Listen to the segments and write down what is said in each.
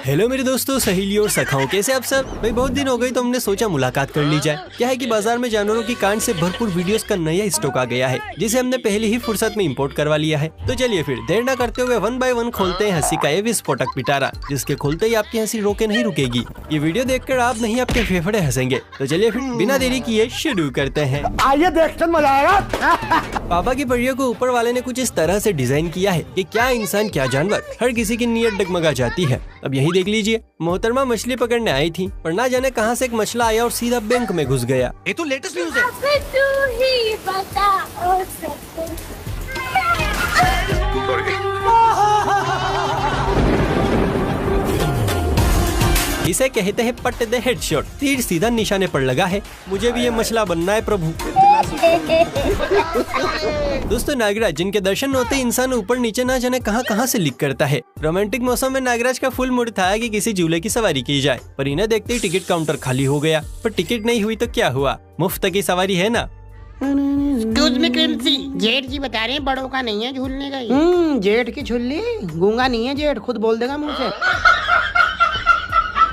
Hello मेरे दोस्तों, सहेलियों और सखाओं, कैसे आप सब? भाई बहुत दिन हो गए तो हमने सोचा मुलाकात कर ली जाए। क्या है कि बाजार में जानवरों की कांड से भरपूर वीडियोस का नया स्टॉक आ गया है, जिसे हमने पहले ही फुर्सत में इंपोर्ट करवा लिया है। तो चलिए फिर देर न करते हुए 1 बाय 1 खोलते हैं हंसी का ये विस्फोटक पिटारा, जिसके खोलते ही आपकी हंसी रोके नहीं रुकेगी। ये वीडियो देखकर आप नहीं आपके फेफड़े हंसेंगे। तो चलिए फिर बिना देरी किए शुरू करते हैं। आइए देखते मजा आएगा। पापा की परियों को ऊपर वाले ने कुछ इस तरह से डिजाइन किया है कि क्या इंसान क्या जानवर, हर किसी की नीयत डगमगा जाती है। अब यही देख लीजिए, मोहतरमा मछली पकड़ने आई थी, पर ना जाने कहां से एक मछला आया और सीधा बैंक में घुस गया। ये तो लेटेस्ट न्यूज़ है। तू ही बता और सब इसे कहते हैं पट दे हेडशॉट, तीर सीधा निशाने पर लगा है। मुझे भी ये मछला बनना है प्रभु। दोस्तों, नागराज जिनके दर्शन होते ही इंसान ऊपर नीचे ना जाने कहां से लीक करता है। रोमांटिक मौसम में नागराज का फुल मूड था कि किसी झूले की सवारी की जाए, पर इन्हें देखते ही टिकट काउंटर खाली हो गया। पर टिकट नहीं हुई तो क्या हुआ, मुफ्त की सवारी है ना। एक्सक्यूज मी क्रिंसी, जेठ जी बता रहे हैं बड़ों का नहीं है झूलने का। जेठ की झुल्ली, गूंगा नहीं है जेठ, खुद बोल देगा मुंह से।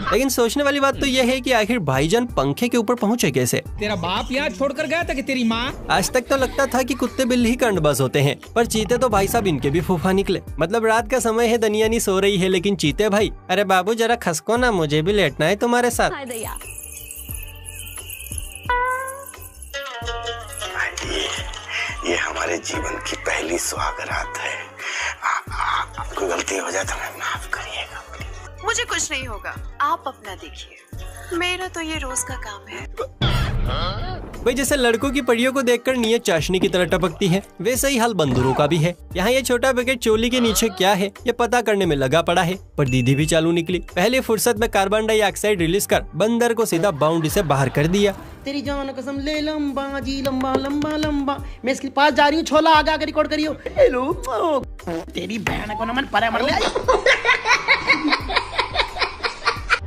लेकिन सोचने वाली बात तो यह है कि आखिर भाईजान पंखे के ऊपर पहुंचे कैसे। तेरा बाप यहाँ छोड़कर गया था कि तेरी माँ? आज तक तो लगता था कि कुत्ते बिल्ली ही कंडबाज होते हैं, पर चीते तो भाई साहब इनके भी फूफा निकले। मतलब रात का समय है, दुनिया नहीं सो रही है, लेकिन चीते भाई, अरे बाबू जरा खसको ना, मुझे भी लेटना है तुम्हारे साथ। ये हमारे जीवन की पहली सुहागरात है। आपको गलती हो जाए तो मैं माफ करिएगा। मुझे कुछ नहीं होगा, आप अपना देखिए, मेरा तो ये रोज का काम है। भाई जैसे लड़कों की परियों को देखकर नीयत चाशनी की तरह टपकती है, वैसे ही हाल बंदरों का भी है। यहाँ ये छोटा पैकेट चोली के नीचे क्या है ये पता करने में लगा पड़ा है, पर दीदी भी चालू निकली। पहले फुर्सत में कार्बन डाइऑक्साइड रिलीज कर बंदर को सीधा बाउंड्री से बाहर कर दिया। तेरी जान कसम ले लंबा जी, लंबा लंबा लंबा। मैं इसके पास जा रही हूँ, छोला आगे आगे रिकॉर्ड करियो। हेलो तेरी बहन को नमन परे मर ले।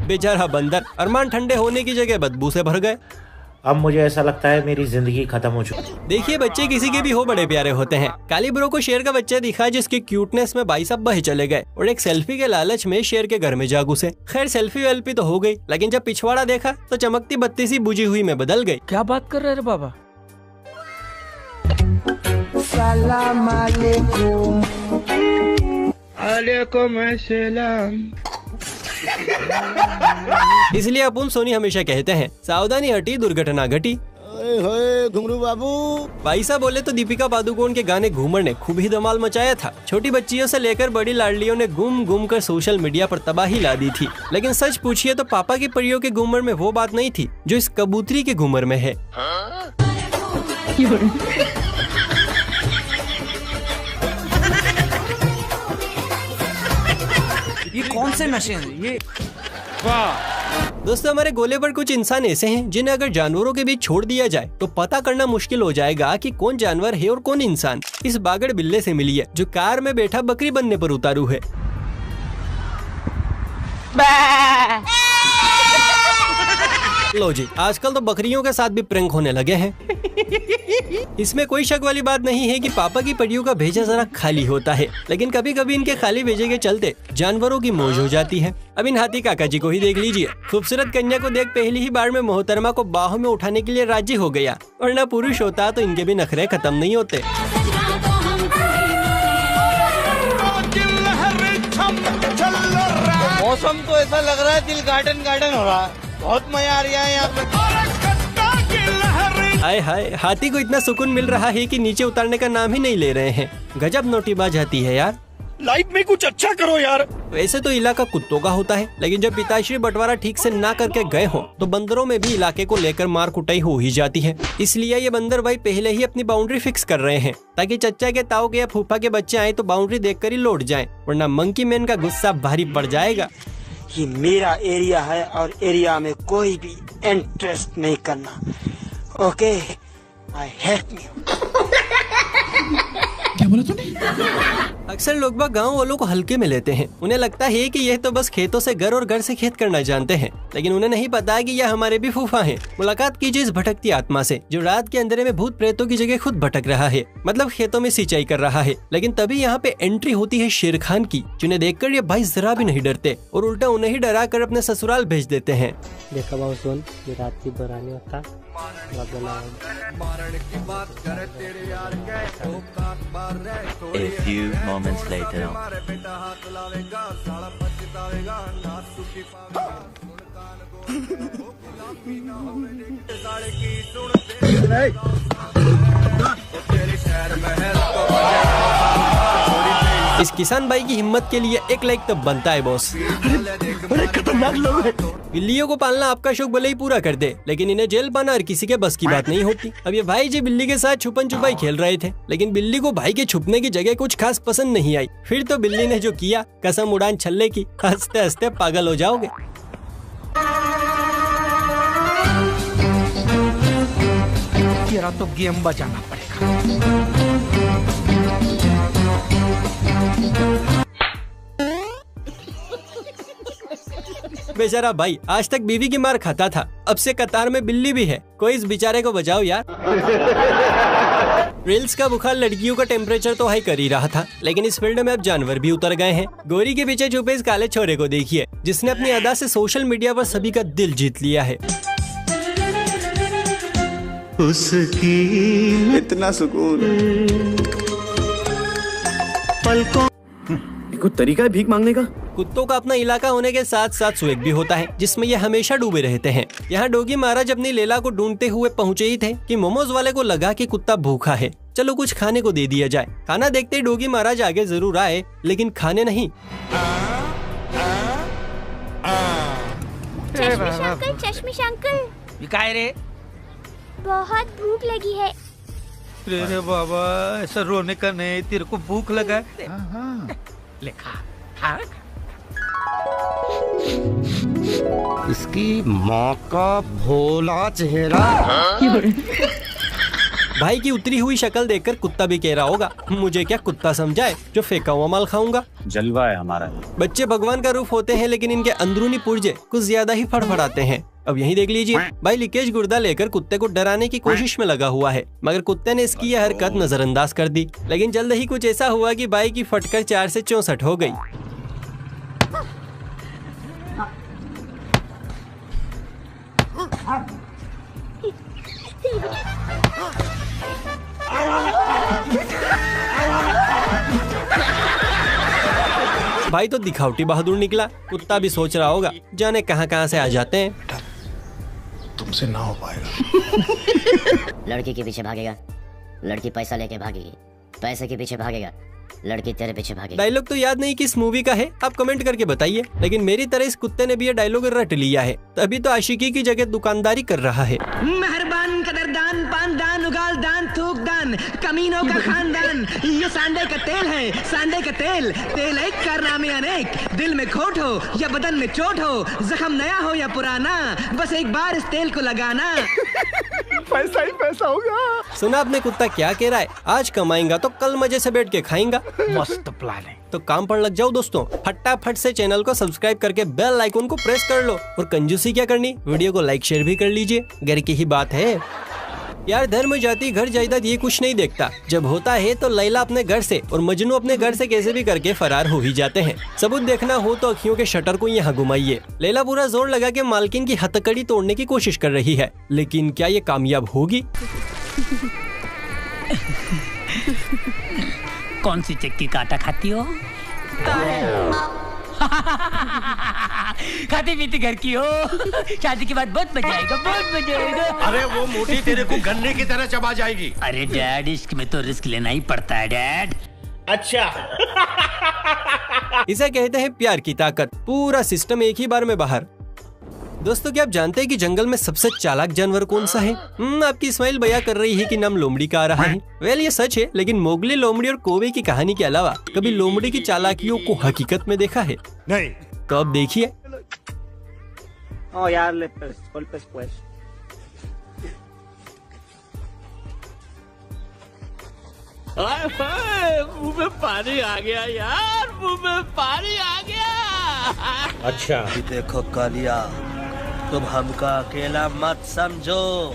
बेचारा बंदर, अरमान ठंडे होने की जगह बदबू से भर गए। अब मुझे ऐसा लगता है मेरी जिंदगी खत्म हो चुकी। देखिए बच्चे किसी के भी हो बड़े प्यारे होते हैं। काली ब्रो को शेर का बच्चा दिखा, जिसके क्यूटनेस में भाई साहब बहे चले गए और एक सेल्फी के लालच में शेर के घर में जा घुसे। खैर सेल्फी वेल्फी तो हो गई, लेकिन जब पिछवाड़ा देखा तो चमकती बत्ती सी बुझी हुई में बदल गई। क्या बात कर रहे रे बाबा? सलाम अलैकुम। इसलिए अपन सोनी हमेशा कहते हैं, सावधानी हटी दुर्घटना घटी। घुंगरू बाबू, भाई साहब बोले तो दीपिका पादुकोण के गाने घूमर ने खूब ही धमाल मचाया था। छोटी बच्चियों से लेकर बड़ी लाडलियों ने घूम घूम कर सोशल मीडिया पर तबाही ला दी थी। लेकिन सच पूछिए तो पापा की परियों के घूमर में वो बात नहीं थी जो इस कबूतरी के घूमर में है। ये कौन से नशे हैं ये? वाह दोस्तों, हमारे गोले पर कुछ इंसान ऐसे हैं जिन्हें अगर जानवरों के बीच छोड़ दिया जाए तो पता करना मुश्किल हो जाएगा कि कौन जानवर है और कौन इंसान। इस बागड़ बिल्ले से मिली है जो कार में बैठा बकरी बनने पर उतारू है। लो जी, आजकल तो बकरियों के साथ भी प्रैंक होने लगे हैं। इसमें कोई शक वाली बात नहीं है कि पापा की परियों का भेजा जरा खाली होता है, लेकिन कभी कभी इनके खाली भेजे के चलते जानवरों की मौज हो जाती है। अब इन हाथी काका जी को ही देख लीजिए। खूबसूरत कन्या को देख पहली ही बार में मोहतरमा को बाहों में उठाने के लिए राजी हो गया, और न पुरुष होता तो इनके भी नखरे खत्म नहीं होते। मौसम तो ऐसा लग रहा है दिल गार्डन गार्डन हो रहा है, बहुत मजा आ रहा है यहाँ पे। हाय हाय, हाथी को इतना सुकून मिल रहा है कि नीचे उतारने का नाम ही नहीं ले रहे हैं। गजब नोटीबाज हाथी है यार। लाइफ में कुछ अच्छा करो यार। वैसे तो इलाका कुत्तों का होता है, लेकिन जब पिताश्री बंटवारा ठीक से ना करके गए हो तो बंदरों में भी इलाके को लेकर मार कुटाई हो ही जाती है। इसलिए ये बंदर भाई पहले ही अपनी बाउंड्री फिक्स कर रहे हैं, ताकि चच्चा के ताऊ के या फूफा के बच्चे आए तो बाउंड्री देखकर ही लौट जाएं, वरना मंकी मैन का गुस्सा भारी पड़ जाएगा। ये मेरा एरिया है और एरिया में कोई भी इंटरेस्ट नहीं करना। Okay, I hate you. बोला तूने? अक्सर लोग बाग गाँव वालों को हल्के में लेते हैं। उन्हें लगता है कि यह तो बस खेतों से घर और घर से खेत करना जानते हैं, लेकिन उन्हें नहीं पता कि यह हमारे भी फूफा हैं। मुलाकात कीजिए इस भटकती आत्मा से जो रात के अंधेरे में भूत प्रेतों की जगह खुद भटक रहा है, मतलब खेतों में सिंचाई कर रहा है। लेकिन तभी यहाँ पे एंट्री होती है शेर खान की, जिन्हें देखकर ये भाई जरा भी नहीं डरते और उल्टा उन्हें ही डरा कर अपने ससुराल भेज देते हैं। देखा बाबू सुन, ये रात की बरानी होता A few moments later. इस किसान भाई की हिम्मत के लिए एक लाइक तो बनता है बॉस। अरे खतरनाक लोग हैं। बिल्लियों को पालना आपका शौक भले ही पूरा कर दे, लेकिन इन्हें जेल पाना हर किसी के बस की बात नहीं होती। अब ये भाई जी बिल्ली के साथ छुपन छुपाई खेल रहे थे, लेकिन बिल्ली को भाई के छुपने की जगह कुछ खास पसंद नहीं आई। फिर तो बिल्ली ने जो किया, कसम उड़ान छल्ले की, हंसते हंसते पागल हो जाओगे। तेरा तो गेम बजाना पड़ेगा। बेचारा भाई आज तक बीवी की मार खाता था, अब से कतार में बिल्ली भी है। कोई इस बेचारे को बचाओ यार। रील्स का बुखार लड़कियों का टेम्परेचर तो हाई कर ही रहा था, लेकिन इस फील्ड में अब जानवर भी उतर गए हैं। गोरी के पीछे छुपे इस काले छोरे को देखिए, जिसने अपनी अदा से सोशल मीडिया पर सभी का दिल जीत लिया है। उसकी इतना सुकून पलकों। कोई तरीका है भीख मांगने का? कुत्तों का अपना इलाका होने के साथ साथ स्वेग भी होता है, जिसमें ये हमेशा डूबे रहते हैं। यहाँ डोगी महाराज अपनी लैला को ढूंढते हुए पहुँचे ही थे कि मोमोज वाले को लगा कि कुत्ता भूखा है, चलो कुछ खाने को दे दिया जाए। खाना देखते ही डोगी महाराज आगे जरूर आए, लेकिन खाने नहीं। चश्मिश अंकल काय रे? बहुत भूख लगी है। रे बाबा, ऐसा रोने का नहीं, तेरे को भूख लगा है। ले खा। इसकी माँ का भोला चेहरा। भाई की उतरी हुई शक्ल देखकर कुत्ता भी कह रहा होगा, मुझे क्या कुत्ता समझाए जो फेंका हुआ माल खाऊंगा। जलवा है हमारा। बच्चे भगवान का रूप होते हैं, लेकिन इनके अंदरूनी पुर्जे कुछ ज्यादा ही फड़फड़ाते हैं। अब यही देख लीजिए, भाई लीकेज गुर्दा लेकर कुत्ते को डराने की कोशिश में लगा हुआ है, मगर कुत्ते ने इसकी यह हरकत नजरअंदाज कर दी। लेकिन जल्द ही कुछ ऐसा हुआ कि भाई की फटकर 4 से 64 हो गई। भाई तो दिखावटी बहादुर निकला। कुत्ता भी सोच रहा होगा, जाने कहां से आ जाते हैं। तुमसे ना हो पाएगा। लड़की के पीछे भागेगा, लड़की पैसा लेके भागेगी, पैसे के पीछे भागेगा, लड़की तेरे पीछे भागेगी। डायलॉग तो याद नहीं किस मूवी का है, आप कमेंट करके बताइए। लेकिन मेरी तरह इस कुत्ते ने भी ये डायलॉग रट लिया है, तभी तो आशिकी की जगह दुकानदारी कर रहा है। मेहरबान, कदरदान, पानदान, उगाल दान, थूक दान, कमीनों का खानदान। ये सांडे का तेल है, सांडे का तेल। तेल एक, कारनामे अनेक। दिल में खोट हो या बदन में चोट हो, जख्म नया हो या पुराना, बस एक बार इस तेल को लगाना। पैसा ही पैसा होगा। सुना आपने कुत्ता क्या कह रहा है, आज कमाएगा तो कल मजे से बैठ के खाएगा। मस्त प्लान है। तो काम पर लग जाओ दोस्तों, फटाफट से चैनल को सब्सक्राइब करके बेल आइकन को प्रेस कर लो। और कंजूसी क्या करनी, वीडियो को लाइक शेयर भी कर लीजिए, घर की ही बात है यार। धर्म जाति घर जायदाद ये कुछ नहीं देखता, जब होता है तो लैला अपने घर से और मजनू अपने घर से कैसे भी करके फरार हो ही जाते हैं। सबूत देखना हो तो अखियों के शटर को यहाँ घुमाइए। लैला पूरा जोर लगा के मालकिन की हथकड़ी तोड़ने की कोशिश कर रही है, लेकिन क्या ये कामयाब होगी? कौन सी चक्की का आटा खाती हो? खाती पीती घर की हो। शादी के बाद बहुत मजा आएगा, बहुत मजा आएगा। अरे वो मोटी तेरे को गन्ने की तरह चबा जाएगी। अरे डैड, इश्क में तो रिस्क लेना ही पड़ता है डैड। अच्छा। इसे कहते हैं प्यार की ताकत, पूरा सिस्टम एक ही बार में बाहर। दोस्तों क्या आप जानते हैं कि जंगल में सबसे चालाक जानवर कौन सा है? आपकी स्माइल बयां कर रही है कि नाम लोमड़ी का आ रहा है। वेल ये सच है, लेकिन मोगली, लोमड़ी और कोवे की कहानी के अलावा कभी लोमड़ी की चालाकियों को हकीकत में देखा है? नहीं। तो अब देखिए। मुंह में पानी आ गया यार, मुंह में पानी आ गया। अच्छा देखो कालिया, तुम हमका अकेला मत समझो।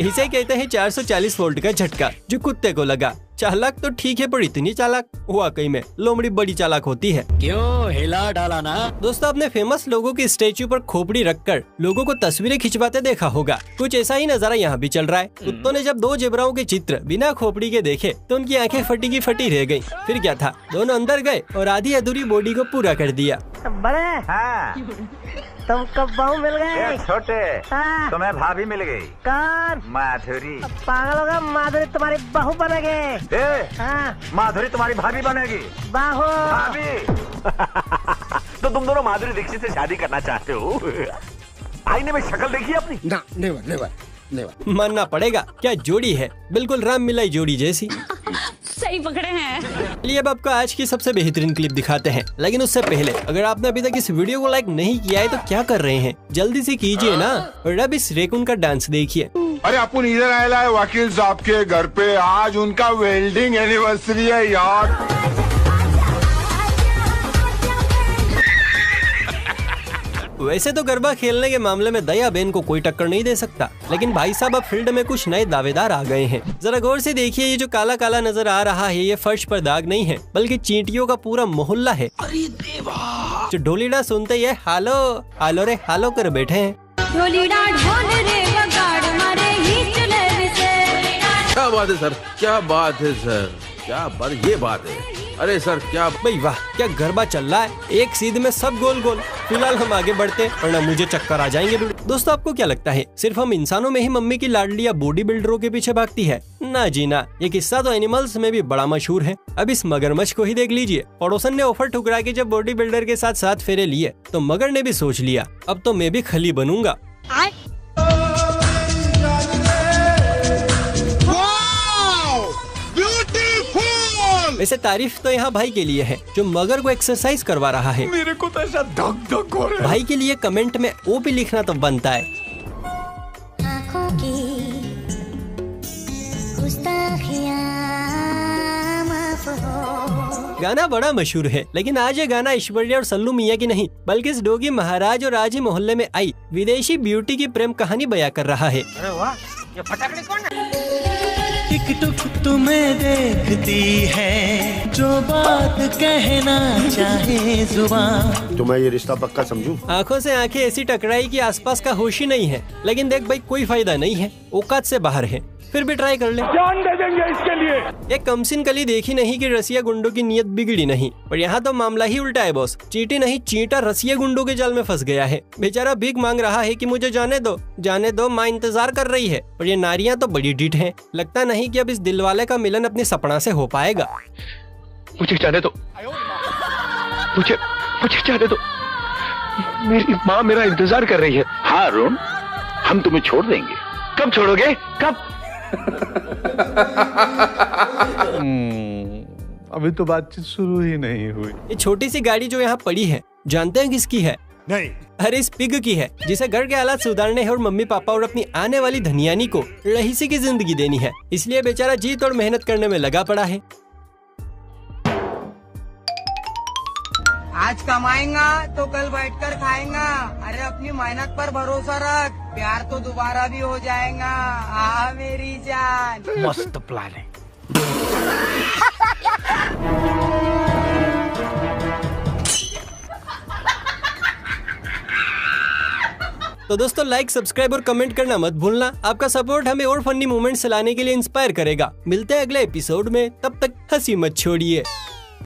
इसे कहते हैं 440 वोल्ट का झटका, जो कुत्ते को लगा। चालाक तो ठीक है, पर इतनी चालाक, वाकई में लोमड़ी बड़ी चालाक होती है। क्यों हिला डाला ना? दोस्तों, आपने फेमस लोगों की स्टेच्यू पर खोपड़ी रखकर लोगों को तस्वीरें खिंचवाते देखा होगा। कुछ ऐसा ही नजारा यहाँ भी चल रहा है। कुत्तों ने जब 2 जेबराओं के चित्र बिना खोपड़ी के देखे तो उनकी आंखें फटी की फटी रह गयी। फिर क्या था, दोनों अंदर गए और आधी अधूरी बॉडी को पूरा कर दिया। बड़े तुमको बहू मिल गई? छोटे तुम्हें भाभी मिल गई। कौन? माधुरी। पागल होगा, माधुरी तुम्हारी बहू बनेगी। माधुरी तुम्हारी भाभी बनेगी। बहू भाभी। तो तुम दोनों माधुरी दीक्षित से शादी करना चाहते हो? आईने में शक्ल देखी अपनी? ना, नेवर नेवर नेवर। मानना पड़ेगा, क्या जोड़ी है, बिल्कुल राम मिलाई जोड़ी जैसी। सही पकड़े हैं। चलिए अब आपको आज की सबसे बेहतरीन क्लिप दिखाते हैं, लेकिन उससे पहले अगर आपने अभी तक इस वीडियो को लाइक नहीं किया है तो क्या कर रहे हैं, जल्दी से कीजिए ना। और अब इस रेकुन का डांस देखिए। अरे अपन इधर आया है वकील साहब के घर पे, आज उनका वेल्डिंग एनिवर्सरी है यार। वैसे तो गरबा खेलने के मामले में दया बेन को कोई टक्कर नहीं दे सकता, लेकिन भाई साहब अब फील्ड में कुछ नए दावेदार आ गए हैं। जरा गौर से देखिए, ये जो काला काला नजर आ रहा है, ये फर्श पर दाग नहीं है, बल्कि चींटियों का पूरा मोहल्ला है। अरे देवा! जो ढोलीडा सुनते ही हालो हालो रे हालो कर बैठे हैं। ढोलीडा ढोल रे वगाड़ मारे ही चले विसे। क्या बात है सर, क्या बात है सर, क्या बात, ये बात है। अरे सर क्या भाई वाह, क्या गरबा चल रहा है, एक सीध में सब गोल गोल। फिलहाल हम आगे बढ़ते, वरना मुझे चक्कर आ जाएंगे। दोस्तों, आपको क्या लगता है सिर्फ हम इंसानों में ही मम्मी की लाडली या बॉडी बिल्डरों के पीछे भागती है? ना जी ना, ये किस्सा तो एनिमल्स में भी बड़ा मशहूर है। अब इस मगरमच्छ को ही देख लीजिए। पड़ोसन ने ऑफर ठुकरा के जब बॉडी बिल्डर के साथ 7 फेरे लिए तो मगर ने भी सोच लिया, अब तो मैं भी खली बनूंगा। वैसे तारीफ तो यहाँ भाई के लिए है, जो मगर को एक्सरसाइज करवा रहा है। मेरे को तो ऐसा धक धक हो रहा है। भाई के लिए कमेंट में ओ भी लिखना तो बनता है। आँखों की गुस्ताखियाँ माफ हो। गाना बड़ा मशहूर है, लेकिन आज ये गाना ऐश्वर्या और सल्लू मियां की नहीं, बल्कि इस डोगी महाराज और आज ही मोहल्ले में आई विदेशी ब्यूटी की प्रेम कहानी बयां कर रहा है। अरे वाह, ये फटाकड़े कौन है? एक टुक तुम्हें देखती है, जो बात कहना चाहे जुबान। तो मैं ये रिश्ता पक्का समझूं? आंखों से आंखें ऐसी टकराई कि आसपास का होश ही नहीं है, लेकिन देख भाई कोई फायदा नहीं है, औकात से बाहर है, फिर भी ट्राई कर ले। जान दे देंगे इसके लिए। एक कमसिन कली देखी नहीं कि रसिया गुंडों की नीयत बिगड़ी नहीं, पर यहाँ तो मामला ही उल्टा है बॉस। चींटी नहीं चींटा रसिया गुंडों के जाल में फंस गया है। बेचारा भीख मांग रहा है कि मुझे जाने दो, माँ इंतजार कर रही है। पर ये नारियां तो बड़ी डीठ हैं। लगता नहीं कि अब इस दिलवाले का मिलन अपने सपना से हो पाएगा। मुझे जाने दो, मुझे जाने दो, मेरी माँ मेरा इंतजार कर रही है। हाँ अरुण, हम तुम्हें छोड़ देंगे। कब छोड़ोगे, कब? अभी तो बातचीत शुरू ही नहीं हुई। ये छोटी सी गाड़ी जो यहाँ पड़ी है, जानते हैं किसकी है? नहीं। अरे इस पिग की है, जिसे घर के हालात सुधारने हैं और मम्मी पापा और अपनी आने वाली धनियानी को रहीसी की जिंदगी देनी है, इसलिए बेचारा जी तोड़ मेहनत करने में लगा पड़ा है। आज कमाएगा तो कल बैठकर खाएगा। अरे अपनी मेहनत पर भरोसा रख, प्यार तो दोबारा भी हो जाएगा। हाँ मेरी जान। मस्त प्लान है। तो दोस्तों, लाइक, सब्सक्राइब और कमेंट करना मत भूलना। आपका सपोर्ट हमें और फनी मोमेंट्स लाने के लिए इंस्पायर करेगा। मिलते हैं अगले एपिसोड में, तब तक हंसी मत छोड़िए।